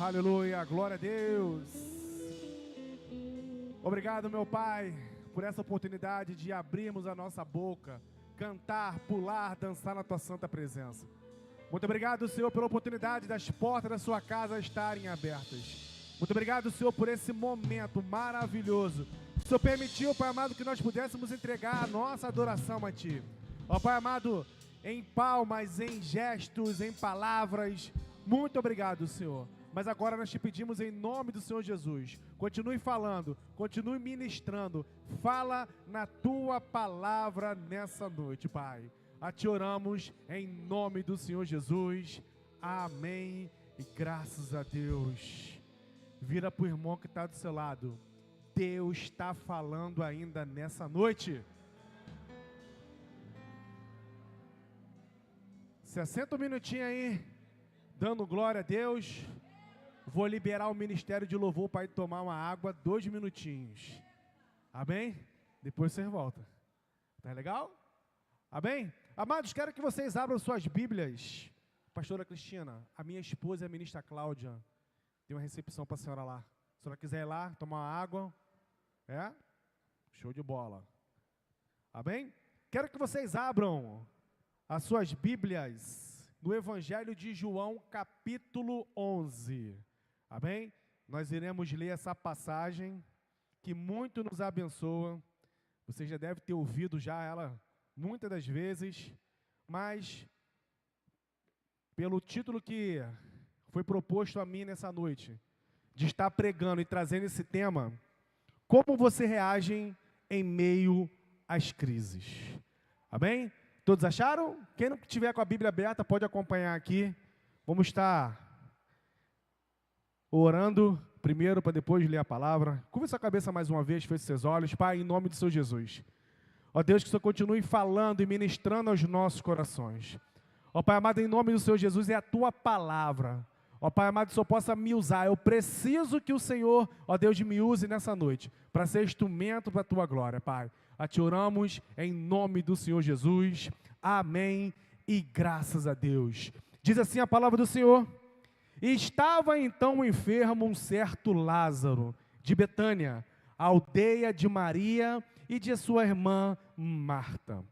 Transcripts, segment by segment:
Aleluia, glória a Deus. Obrigado, meu Pai, por essa oportunidade de abrirmos a nossa boca, cantar, pular, dançar na Tua santa presença. Muito obrigado, Senhor, pela oportunidade das portas da Sua casa estarem abertas. Muito obrigado, Senhor, por esse momento maravilhoso. O Senhor permitiu, Pai amado, que nós pudéssemos entregar a nossa adoração a Ti. Ó Pai amado, em palmas, em gestos, em palavras. Muito obrigado, Senhor. Mas agora nós te pedimos em nome do Senhor Jesus, continue falando, continue ministrando, fala na Tua palavra nessa noite, Pai. A Te oramos em nome do Senhor Jesus, amém e graças a Deus. Vira para o irmão que está do seu lado, Deus está falando ainda nessa noite. Se assenta um minutinho aí, dando glória a Deus. Vou liberar o ministério de louvor para ir tomar uma água, 2 minutinhos. Amém? Depois você volta. Tá legal? Amém? Amados, quero que vocês abram suas Bíblias. Pastora Cristina, a minha esposa e a ministra Cláudia, tem uma recepção para a senhora lá. Se a senhora quiser ir lá, tomar uma água, show de bola. Amém? Quero que vocês abram as suas Bíblias no Evangelho de João, capítulo 11. Amém? Nós iremos ler essa passagem que muito nos abençoa. Você já deve ter ouvido já ela muitas das vezes, mas pelo título que foi proposto a mim nessa noite, de estar pregando e trazendo esse tema, como você reage em meio às crises. Amém? Todos acharam? Quem não tiver com a Bíblia aberta pode acompanhar aqui. Vamos estar orando primeiro para depois ler a palavra. Curva sua cabeça mais uma vez, feche seus olhos. Pai, em nome do Senhor Jesus. Ó Deus, que o Senhor continue falando e ministrando aos nossos corações. Ó Pai amado, em nome do Senhor Jesus, é a Tua palavra. Ó Pai amado, que o Senhor possa me usar. Eu preciso que o Senhor, ó Deus, me use nessa noite, para ser instrumento para a Tua glória, Pai. A Te oramos em nome do Senhor Jesus. Amém e graças a Deus. Diz assim a palavra do Senhor. Estava então enfermo um certo Lázaro, de Betânia, a aldeia de Maria e de sua irmã Marta.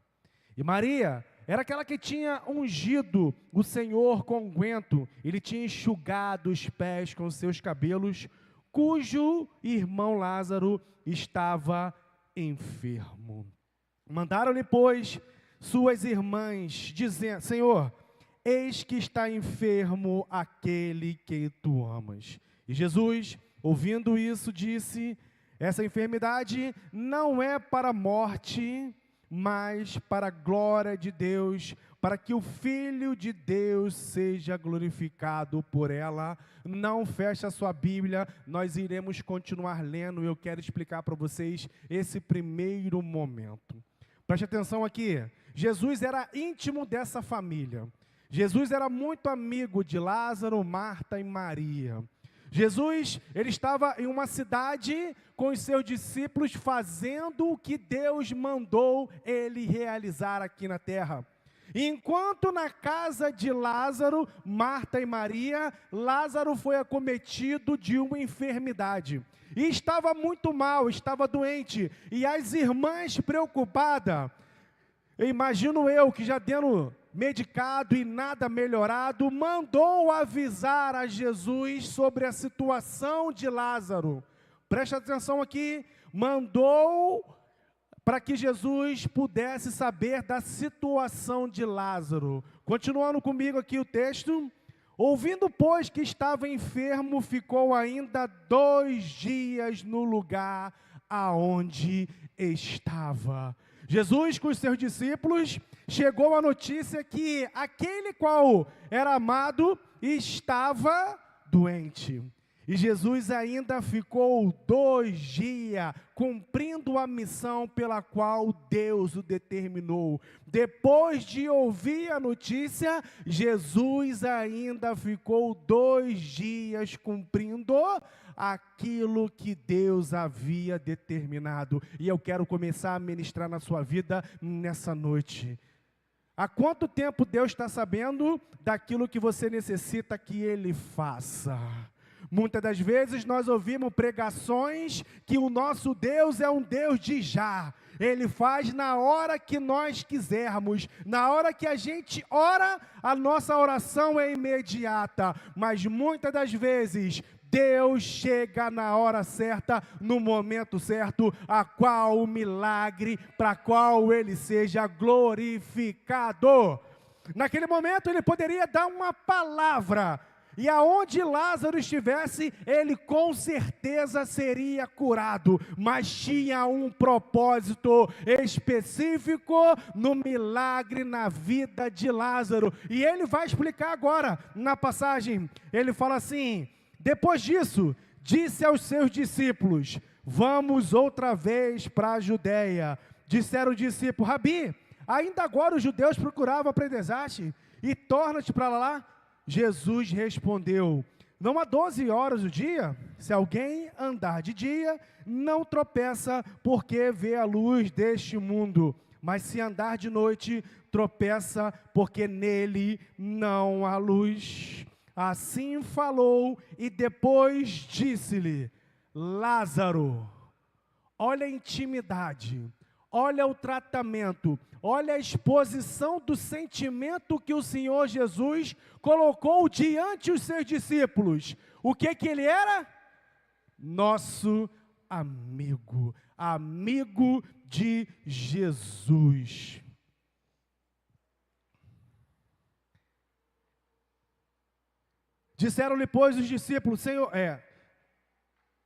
E Maria era aquela que tinha ungido o Senhor com unguento, ele tinha enxugado os pés com os seus cabelos, cujo irmão Lázaro estava enfermo. Mandaram-lhe, pois, suas irmãs, dizendo: Senhor, eis que está enfermo aquele que tu amas. E Jesus, ouvindo isso, disse: essa enfermidade não é para a morte, mas para a glória de Deus, para que o Filho de Deus seja glorificado por ela. Não feche a sua Bíblia, nós iremos continuar lendo. Eu quero explicar para vocês esse primeiro momento. Preste atenção aqui, Jesus era íntimo dessa família. Jesus era muito amigo de Lázaro, Marta e Maria. Jesus, ele estava em uma cidade com os seus discípulos fazendo o que Deus mandou ele realizar aqui na terra. Enquanto na casa de Lázaro, Marta e Maria, Lázaro foi acometido de uma enfermidade. E estava muito mal, estava doente. E as irmãs preocupadas, imagino eu que já dando medicado e nada melhorado, mandou avisar a Jesus sobre a situação de Lázaro. Preste atenção aqui, mandou para que Jesus pudesse saber da situação de Lázaro. Continuando comigo aqui o texto. Ouvindo, pois, que estava enfermo, ficou ainda 2 dias no lugar aonde estava. Jesus, com os seus discípulos, chegou a notícia que aquele qual era amado estava doente. E Jesus ainda ficou 2 dias cumprindo a missão pela qual Deus o determinou. Depois de ouvir a notícia, Jesus ainda ficou 2 dias cumprindo aquilo que Deus havia determinado. E eu quero começar a ministrar na sua vida nessa noite. Há quanto tempo Deus está sabendo daquilo que você necessita que Ele faça? Muitas das vezes nós ouvimos pregações que o nosso Deus é um Deus de já. Ele faz na hora que nós quisermos. Na hora que a gente ora, a nossa oração é imediata. Mas muitas das vezes, Deus chega na hora certa, no momento certo, a qual o milagre, para qual Ele seja glorificado. Naquele momento, Ele poderia dar uma palavra, e aonde Lázaro estivesse, ele com certeza seria curado, mas tinha um propósito específico no milagre na vida de Lázaro, e ele vai explicar agora, na passagem, ele fala assim: depois disso, disse aos seus discípulos, vamos outra vez para a Judeia. Disseram os discípulos, Rabi, ainda agora os judeus procuravam aprendizagem, e torna-te para lá. Jesus respondeu, não há 12 horas do dia? Se alguém andar de dia, não tropeça, porque vê a luz deste mundo. Mas se andar de noite, tropeça, porque nele não há luz. Assim falou, e depois disse-lhe, Lázaro, olha a intimidade, olha o tratamento, olha a exposição do sentimento que o Senhor Jesus colocou diante os seus discípulos. O que ele era? Nosso amigo, amigo de Jesus. Disseram-lhe, pois, os discípulos, Senhor,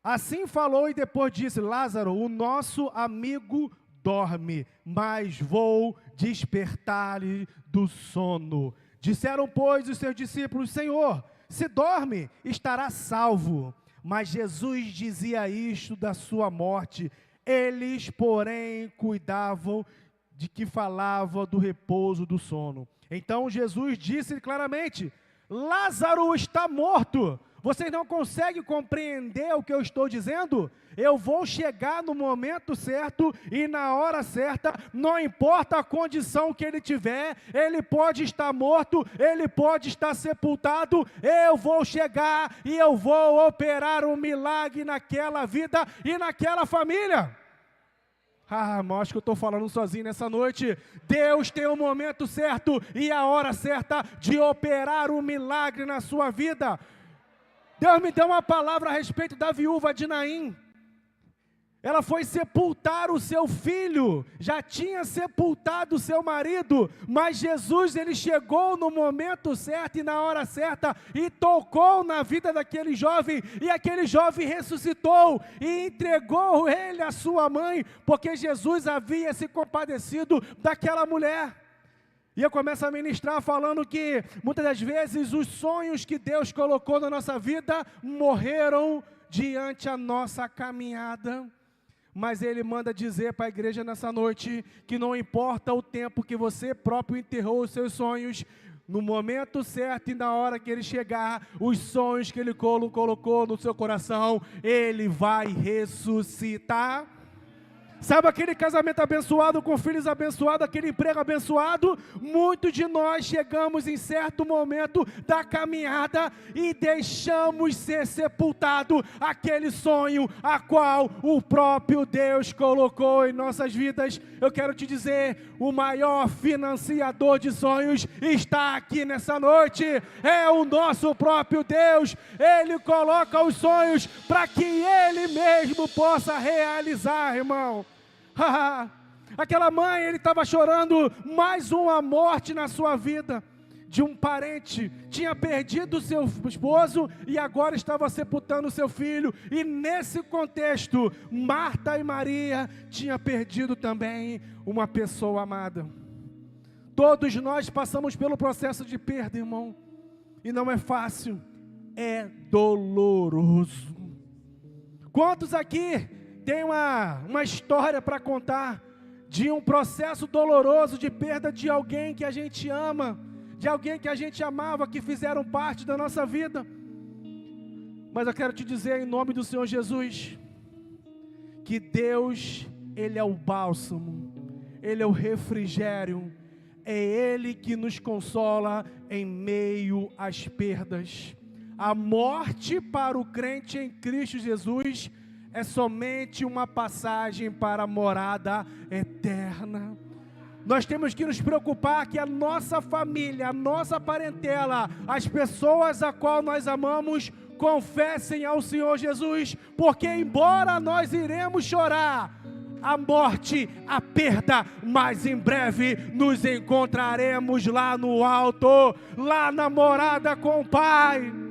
assim falou e depois disse, Lázaro, o nosso amigo dorme, mas vou despertar-lhe do sono. Disseram, pois, os seus discípulos, Senhor, se dorme, estará salvo. Mas Jesus dizia isto da sua morte. Eles, porém, cuidavam de que falava do repouso do sono. Então Jesus disse claramente, Lázaro está morto. Vocês não conseguem compreender o que eu estou dizendo? Eu vou chegar no momento certo e na hora certa, não importa a condição que ele tiver, ele pode estar morto, ele pode estar sepultado, eu vou chegar e eu vou operar um milagre naquela vida e naquela família. Irmão, acho que eu estou falando sozinho nessa noite. Deus tem o momento certo e a hora certa de operar um milagre na sua vida. Deus me deu uma palavra a respeito da viúva de Naim. Ela foi sepultar o seu filho, já tinha sepultado o seu marido, mas Jesus, ele chegou no momento certo e na hora certa, e tocou na vida daquele jovem, e aquele jovem ressuscitou, e entregou ele à sua mãe, porque Jesus havia se compadecido daquela mulher. E eu começo a ministrar falando que, muitas das vezes, os sonhos que Deus colocou na nossa vida, morreram diante a nossa caminhada. Mas Ele manda dizer para a igreja nessa noite, que não importa o tempo que você próprio enterrou os seus sonhos, no momento certo e na hora que Ele chegar, os sonhos que Ele colocou no seu coração, Ele vai ressuscitar. Sabe aquele casamento abençoado, com filhos abençoados, aquele emprego abençoado? Muitos de nós chegamos em certo momento da caminhada e deixamos ser sepultado aquele sonho a qual o próprio Deus colocou em nossas vidas. Eu quero te dizer, o maior financiador de sonhos está aqui nessa noite, é o nosso próprio Deus. Ele coloca os sonhos para que Ele mesmo possa realizar, irmão. Aquela mãe, ele estava chorando mais uma morte na sua vida, de um parente, tinha perdido o seu esposo e agora estava sepultando o seu filho, e nesse contexto, Marta e Maria tinham perdido também uma pessoa amada. Todos nós passamos pelo processo de perda, irmão, e não é fácil, é doloroso. Quantos aqui tem uma história para contar de um processo doloroso de perda de alguém que a gente ama, de alguém que a gente amava, que fizeram parte da nossa vida? Mas eu quero te dizer em nome do Senhor Jesus, que Deus, Ele é o bálsamo, Ele é o refrigério, é Ele que nos consola em meio às perdas. A morte para o crente em Cristo Jesus é somente uma passagem para a morada eterna. Nós temos que nos preocupar que a nossa família, a nossa parentela, as pessoas a qual nós amamos, confessem ao Senhor Jesus, porque embora nós iremos chorar a morte, a perda, mas em breve nos encontraremos lá no alto, lá na morada com o Pai.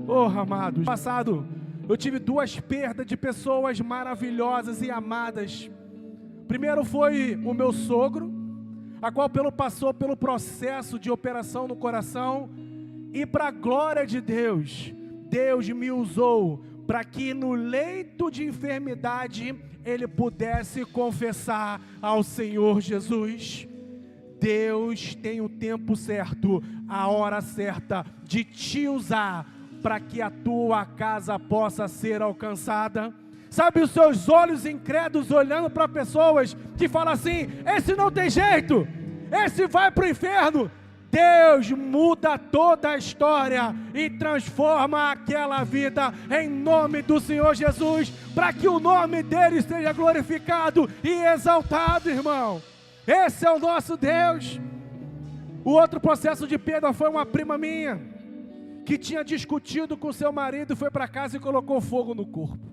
Oh, amados, no passado eu tive 2 perdas de pessoas maravilhosas e amadas. Primeiro foi o meu sogro, a qual passou pelo processo de operação no coração, e para a glória de Deus, Deus me usou para que no leito de enfermidade ele pudesse confessar ao Senhor Jesus. Deus tem o tempo certo, a hora certa de te usar para que a tua casa possa ser alcançada. Sabe, os seus olhos incrédulos olhando para pessoas que falam assim: esse não tem jeito, esse vai para o inferno. Deus muda toda a história e transforma aquela vida em nome do Senhor Jesus, para que o nome dele seja glorificado e exaltado, irmão. Esse é o nosso Deus. O outro processo de perda foi uma prima minha, que tinha discutido com seu marido, foi para casa e colocou fogo no corpo.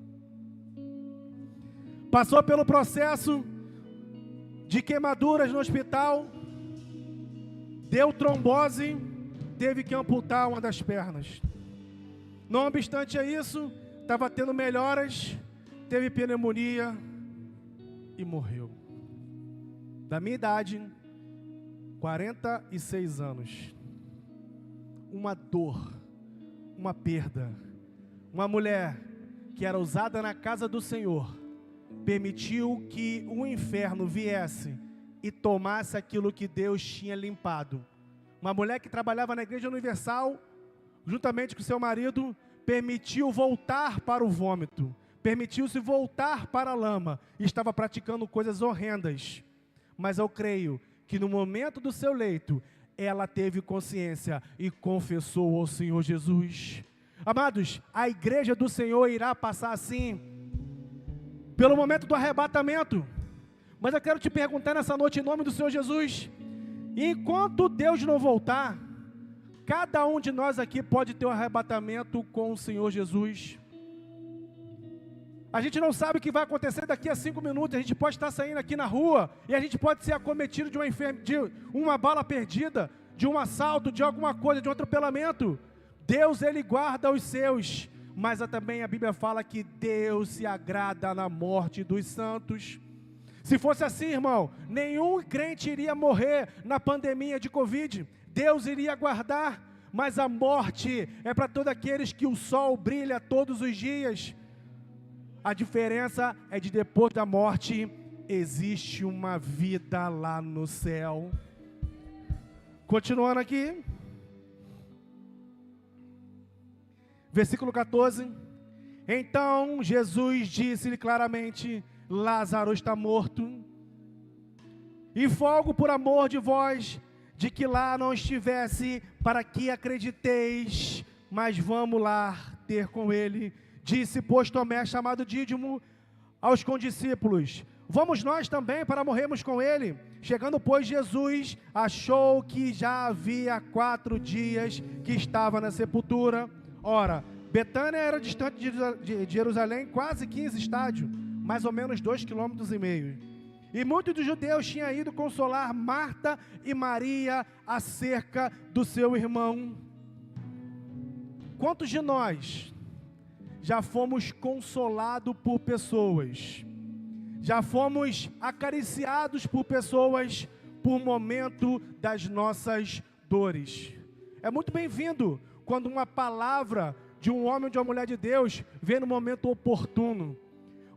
Passou pelo processo de queimaduras no hospital, deu trombose, teve que amputar uma das pernas. Não obstante a isso, estava tendo melhoras, teve pneumonia e morreu. Da minha idade, 46 anos. Uma dor, uma perda. Uma mulher que era usada na casa do Senhor, permitiu que o inferno viesse e tomasse aquilo que Deus tinha limpado. Uma mulher que trabalhava na Igreja Universal, juntamente com seu marido, permitiu voltar para o vômito, permitiu-se voltar para a lama, e estava praticando coisas horrendas. Mas eu creio que no momento do seu leito, ela teve consciência e confessou ao Senhor Jesus. Amados, a igreja do Senhor irá passar assim, pelo momento do arrebatamento. Mas eu quero te perguntar nessa noite, em nome do Senhor Jesus, enquanto Deus não voltar, cada um de nós aqui pode ter um arrebatamento com o Senhor Jesus. A gente não sabe o que vai acontecer daqui a 5 minutos, a gente pode estar saindo aqui na rua, e a gente pode ser acometido de uma bala perdida, de um assalto, de alguma coisa, de um atropelamento. Deus, Ele guarda os seus, mas também a Bíblia fala que Deus se agrada na morte dos santos. Se fosse assim, irmão, nenhum crente iria morrer na pandemia de Covid, Deus iria guardar, mas a morte é para todos aqueles que o sol brilha todos os dias. A diferença é de depois da morte, existe uma vida lá no céu. Continuando aqui, versículo 14, então Jesus disse-lhe claramente: Lázaro está morto, e folgo por amor de vós, de que lá não estivesse, para que acrediteis, mas vamos lá ter com ele. Disse, pois, Tomé, chamado Dídimo, aos condiscípulos: vamos nós também para morrermos com ele? Chegando, pois, Jesus achou que já havia 4 dias que estava na sepultura. Ora, Betânia era distante de Jerusalém quase 15 estádios, mais ou menos 2,5 km. E muitos dos judeus tinham ido consolar Marta e Maria acerca do seu irmão. Quantos de nós já fomos consolados por pessoas, já fomos acariciados por pessoas por momento das nossas dores? É muito bem-vindo quando uma palavra de um homem ou de uma mulher de Deus vem no momento oportuno.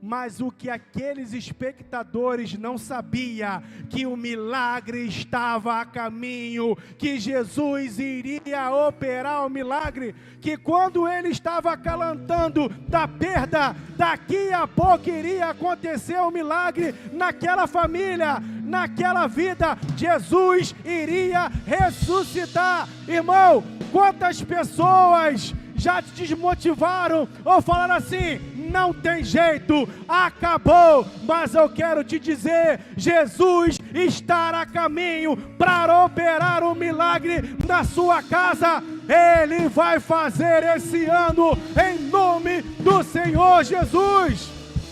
Mas o que aqueles espectadores não sabiam, que o milagre estava a caminho, que Jesus iria operar o milagre, que quando ele estava acalantando da perda, daqui a pouco iria acontecer o milagre naquela família, naquela vida. Jesus iria ressuscitar. Irmão, quantas pessoas já te desmotivaram ou falaram assim: não tem jeito, acabou. Mas eu quero te dizer, Jesus está a caminho para operar um milagre na sua casa. Ele vai fazer esse ano em nome do Senhor Jesus.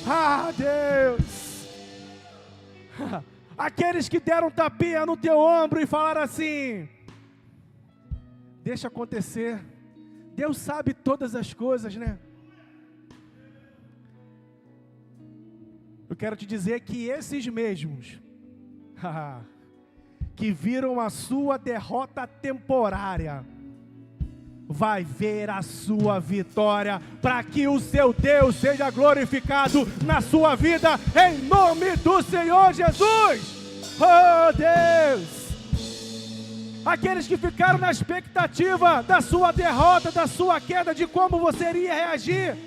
Ah, Deus. Aqueles que deram tapinha no teu ombro e falaram assim: deixa acontecer, Deus sabe todas as coisas, né? Eu quero te dizer que esses mesmos que viram a sua derrota temporária, vai ver a sua vitória, para que o seu Deus seja glorificado na sua vida, em nome do Senhor Jesus. Oh Deus! Aqueles que ficaram na expectativa da sua derrota, da sua queda, de como você iria reagir,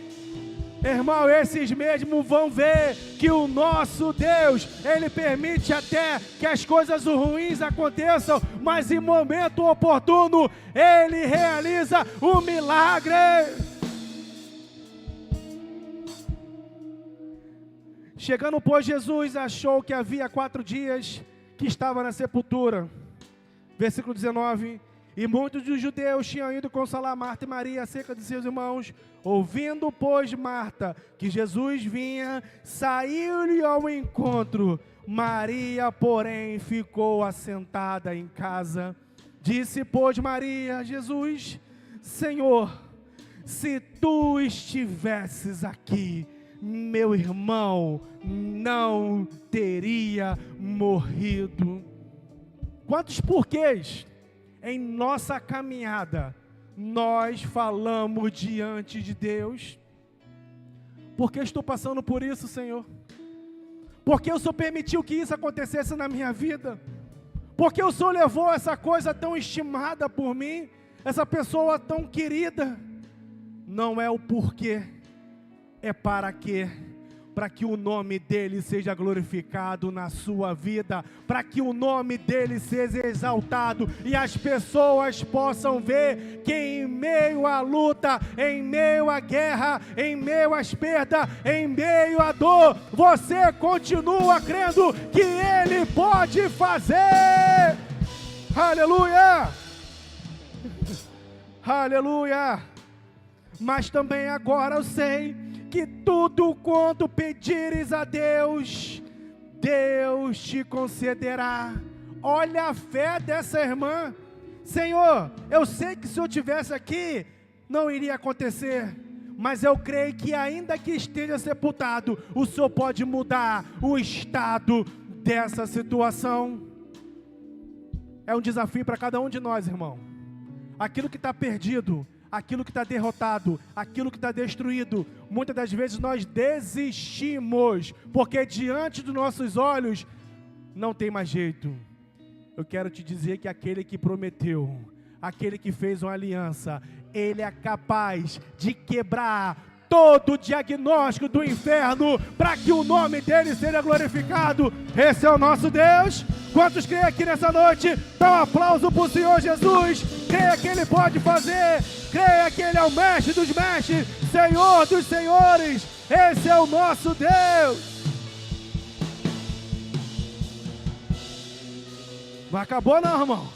irmão, esses mesmos vão ver que o nosso Deus, Ele permite até que as coisas ruins aconteçam, mas em momento oportuno, Ele realiza o milagre. Chegando, pois, Jesus achou que havia 4 dias que estava na sepultura. Versículo 19, e muitos dos judeus tinham ido consolar Marta e Maria acerca de seus irmãos. Ouvindo, pois, Marta que Jesus vinha, saiu-lhe ao encontro. Maria, porém, ficou assentada em casa. Disse, pois, Maria a Jesus: Senhor, se tu estivesses aqui, meu irmão não teria morrido. Quantos porquês em nossa caminhada nós falamos diante de Deus? Por que estou passando por isso, Senhor? Por que o Senhor permitiu que isso acontecesse na minha vida? Por que o Senhor levou essa coisa tão estimada por mim, essa pessoa tão querida? Não é o porquê, é para quê? Para que o nome dele seja glorificado na sua vida, para que o nome dele seja exaltado e as pessoas possam ver que em meio à luta, em meio à guerra, em meio às perdas, em meio à dor, você continua crendo que ele pode fazer. Aleluia! Aleluia! Mas também agora eu sei que tudo quanto pedires a Deus, Deus te concederá. Olha a fé dessa irmã. Senhor, eu sei que se eu estivesse aqui, não iria acontecer, mas eu creio que ainda que esteja sepultado, o Senhor pode mudar o estado dessa situação. É um desafio para cada um de nós, irmão. Aquilo que está perdido, aquilo que está derrotado, aquilo que está destruído, muitas das vezes nós desistimos, porque diante dos nossos olhos não tem mais jeito. Eu quero te dizer que aquele que prometeu, aquele que fez uma aliança, ele é capaz de quebrar todo o diagnóstico do inferno, para que o nome dele seja glorificado. Esse é o nosso Deus. Quantos creem aqui nessa noite? Dá um aplauso para o Senhor Jesus. Creia que ele pode fazer, creia que ele é o mestre dos mestres, Senhor dos senhores. Esse é o nosso Deus. Não acabou não, irmão.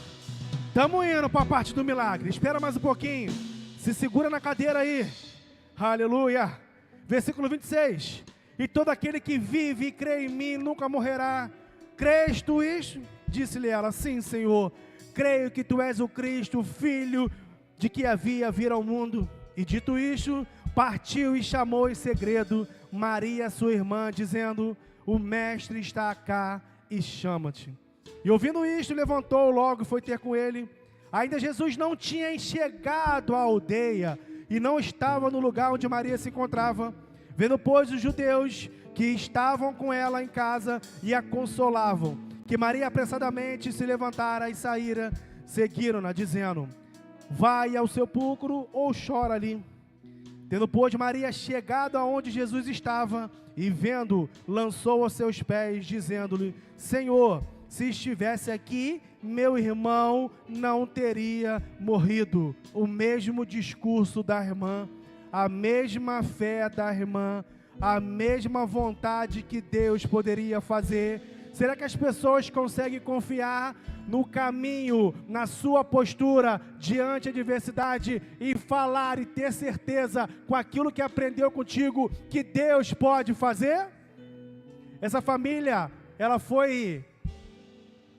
Estamos indo para a parte do milagre. Espera mais um pouquinho. Se segura na cadeira aí. Aleluia. Versículo 26. E todo aquele que vive e crê em mim nunca morrerá. Crês tu isto? Disse-lhe ela: sim, Senhor. Creio que tu és o Cristo, o Filho de que havia vir ao mundo. E dito isto, partiu e chamou em segredo Maria, sua irmã, dizendo: o mestre está cá e chama-te. E ouvindo isto, levantou logo e foi ter com ele. Ainda Jesus não tinha chegado à aldeia e não estava no lugar onde Maria se encontrava. Vendo, pois, os judeus que estavam com ela em casa e a consolavam, que Maria apressadamente se levantara e saíra, seguiram-na, dizendo: vai ao sepulcro ou chora ali. Tendo, pois, Maria chegado aonde Jesus estava, e vendo, lançou aos seus pés, dizendo-lhe: Senhor, se estivesse aqui, meu irmão não teria morrido. O mesmo discurso da irmã, a mesma fé da irmã, a mesma vontade que Deus poderia fazer. Será que as pessoas conseguem confiar no caminho, na sua postura diante da adversidade e falar e ter certeza com aquilo que aprendeu contigo que Deus pode fazer? Essa família, ela foi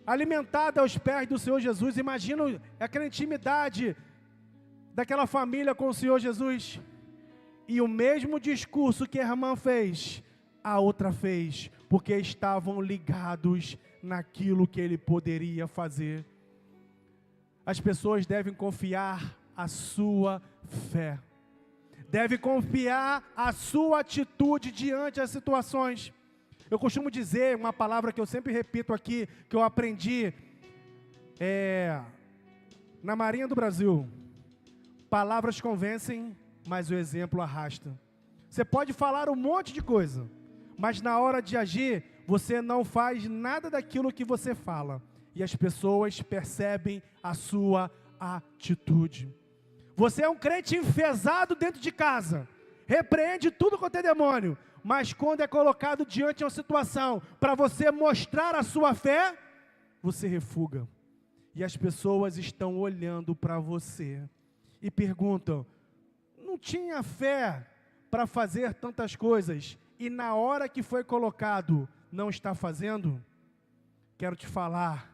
alimentada aos pés do Senhor Jesus. Imagina aquela intimidade daquela família com o Senhor Jesus. E o mesmo discurso que a irmã fez, a outra fez, porque estavam ligados naquilo que ele poderia fazer. As pessoas devem confiar a sua fé, devem confiar a sua atitude diante das situações. Eu costumo dizer uma palavra que eu sempre repito aqui, que eu aprendi na Marinha do Brasil: palavras convencem, mas o exemplo arrasta. Você pode falar um monte de coisa, mas na hora de agir, você não faz nada daquilo que você fala. E as pessoas percebem a sua atitude. Você é um crente enfesado dentro de casa, repreende tudo quanto é demônio, mas quando é colocado diante de uma situação para você mostrar a sua fé, você refuga. E as pessoas estão olhando para você e perguntam: não tinha fé para fazer tantas coisas, e na hora que foi colocado, não está fazendo? Quero te falar,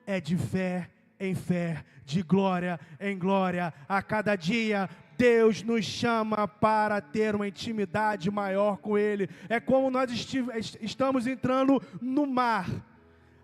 é de fé em fé, de glória em glória. A cada dia, Deus nos chama para ter uma intimidade maior com Ele. É como nós estamos entrando no mar.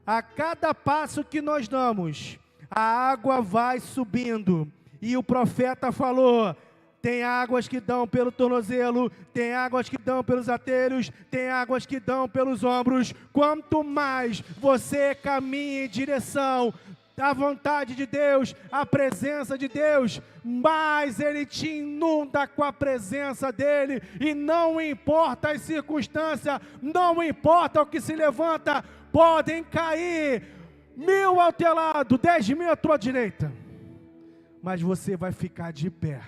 A cada passo que nós damos, a água vai subindo. E o profeta falou: tem águas que dão pelo tornozelo, tem águas que dão pelos artérios, tem águas que dão pelos ombros. Quanto mais você caminha em direção à vontade de Deus, à presença de Deus, mais Ele te inunda com a presença dEle. E não importa as circunstâncias, não importa o que se levanta, podem cair 1000 ao teu lado, 10.000 à tua direita, mas você vai ficar de pé,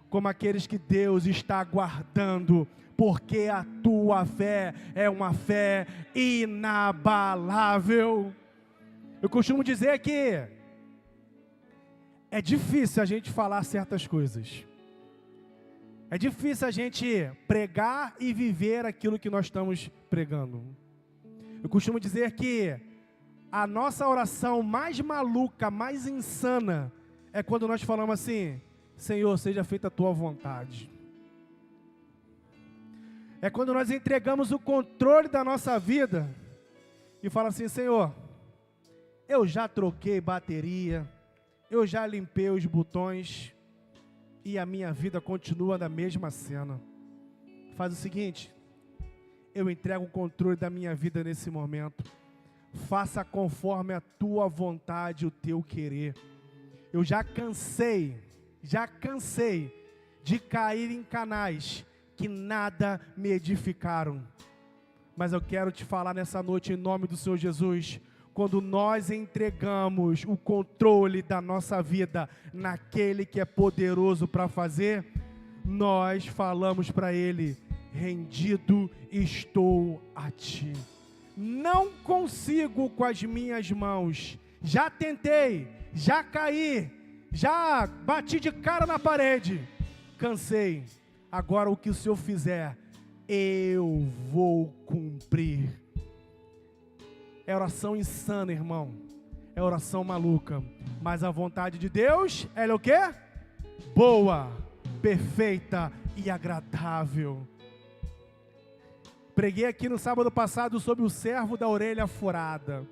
como aqueles que Deus está guardando, porque a tua fé é uma fé inabalável. Eu costumo dizer que é difícil a gente falar certas coisas, é difícil a gente pregar e viver aquilo que nós estamos pregando. Eu costumo dizer que a nossa oração mais maluca, mais insana, é quando nós falamos assim: Senhor, seja feita a tua vontade. É quando nós entregamos o controle da nossa vida e falamos assim: Senhor, eu já troquei bateria, eu já limpei os botões e a minha vida continua na mesma cena. Faz o seguinte, eu entrego o controle da minha vida nesse momento. Faça conforme a tua vontade, o teu querer. Eu já cansei de cair em canais que nada me edificaram. Mas eu quero te falar nessa noite, em nome do Senhor Jesus, quando nós entregamos o controle da nossa vida naquele que é poderoso para fazer, nós falamos para Ele: rendido estou a Ti. Não consigo com as minhas mãos, já tentei, já caí, já bati de cara na parede, cansei. Agora o que o Senhor fizer, eu vou cumprir. É oração insana, irmão. É oração maluca. Mas a vontade de Deus, ela é o quê? Boa, perfeita e agradável. Preguei aqui no sábado passado sobre o servo da orelha furada.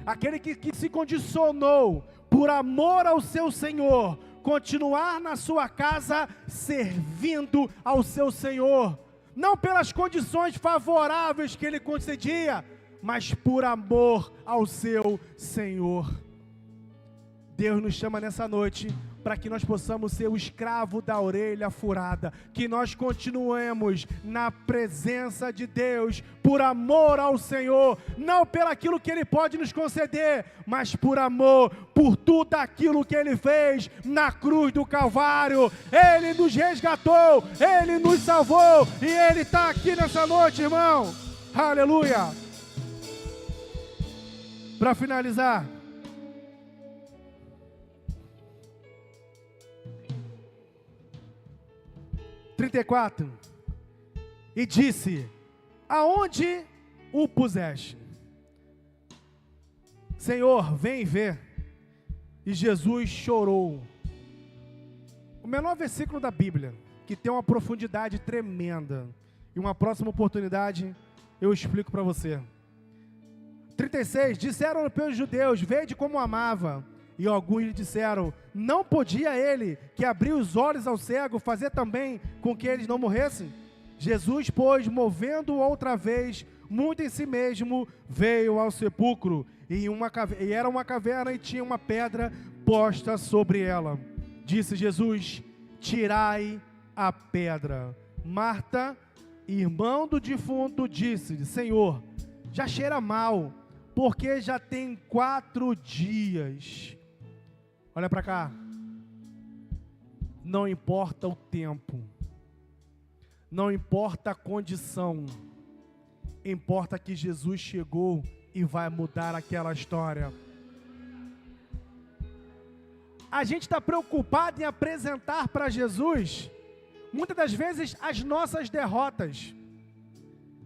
Aquele que se condicionou por amor ao seu Senhor, continuar na sua casa servindo ao seu Senhor, não pelas condições favoráveis que Ele concedia, mas por amor ao seu Senhor. Deus nos chama nessa noite para que nós possamos ser o escravo da orelha furada, que nós continuemos na presença de Deus, por amor ao Senhor, não pelaquilo que Ele pode nos conceder, mas por amor, por tudo aquilo que Ele fez na cruz do Calvário. Ele nos resgatou, Ele nos salvou, e Ele está aqui nessa noite, irmão. Aleluia! Para finalizar, e disse: aonde o puseste? Senhor, vem ver. E Jesus chorou. O menor versículo da Bíblia, que tem uma profundidade tremenda. E uma próxima oportunidade eu explico para você. 36, disseram para os judeus: vede como amava. E alguns lhe disseram: não podia ele, que abriu os olhos ao cego, fazer também com que eles não morressem? Jesus, pois, movendo outra vez, muito em si mesmo, veio ao sepulcro. E era uma caverna e tinha uma pedra posta sobre ela. Disse Jesus: tirai a pedra. Marta, irmão do defunto, disse: Senhor, já cheira mal, porque já tem 4 dias. Olha para cá. Não importa o tempo, não importa a condição, importa que Jesus chegou e vai mudar aquela história. A gente está preocupado em apresentar para Jesus, muitas das vezes, as nossas derrotas,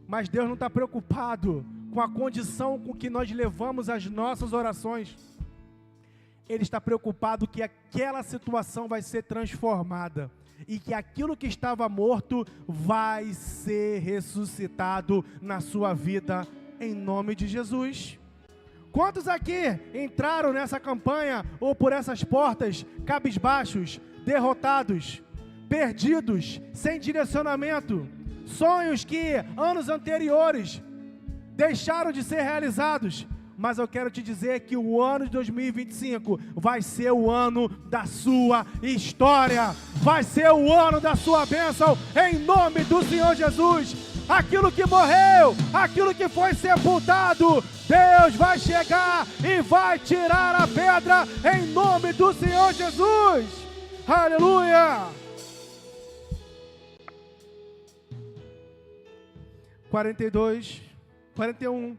mas Deus não está preocupado com a condição com que nós levamos as nossas orações. Ele está preocupado que aquela situação vai ser transformada e que aquilo que estava morto vai ser ressuscitado na sua vida, em nome de Jesus. Quantos aqui entraram nessa campanha ou por essas portas cabisbaixos, derrotados, perdidos, sem direcionamento, sonhos que anos anteriores deixaram de ser realizados? Mas eu quero te dizer que o ano de 2025 vai ser o ano da sua história, vai ser o ano da sua bênção, em nome do Senhor Jesus. Aquilo que morreu, aquilo que foi sepultado, Deus vai chegar e vai tirar a pedra, em nome do Senhor Jesus. Aleluia! 41.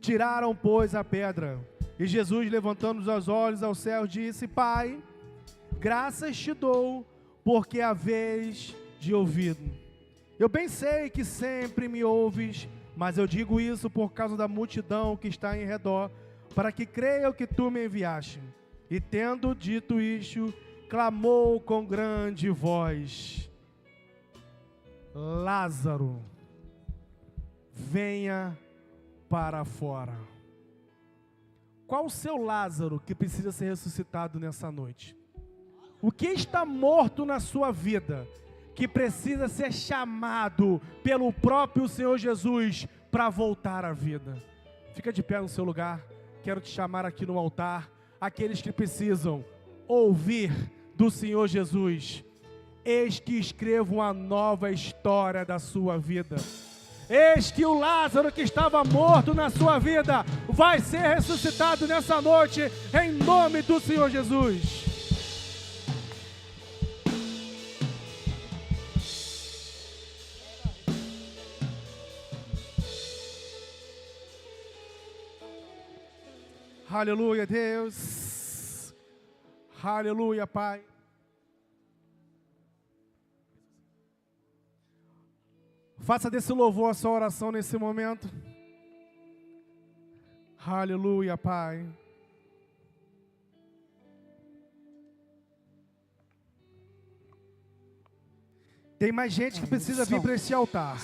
Tiraram, pois, a pedra. E Jesus, levantando os olhos ao céu, disse: Pai, graças te dou, porque haveis de ouvido. Eu bem sei que sempre me ouves, mas eu digo isso por causa da multidão que está em redor, para que creiam que tu me enviaste. E tendo dito isto, clamou com grande voz: Lázaro, venha para fora. Qual o seu Lázaro que precisa ser ressuscitado nessa noite? O que está morto na sua vida, que precisa ser chamado pelo próprio Senhor Jesus para voltar à vida? Fica de pé no seu lugar. Quero te chamar aqui no altar, aqueles que precisam ouvir do Senhor Jesus: eis que escrevo uma nova história da sua vida. Eis que o Lázaro que estava morto na sua vida vai ser ressuscitado nessa noite, em nome do Senhor Jesus. Aleluia, Deus. Aleluia, Pai. Faça desse louvor a sua oração nesse momento. Aleluia, Pai. Tem mais gente que precisa vir para esse altar.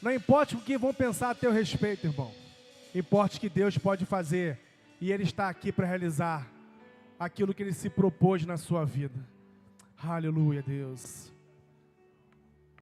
Não importa o que vão pensar a teu respeito, irmão. Importa o que Deus pode fazer. E Ele está aqui para realizar aquilo que Ele se propôs na sua vida. Aleluia, Deus.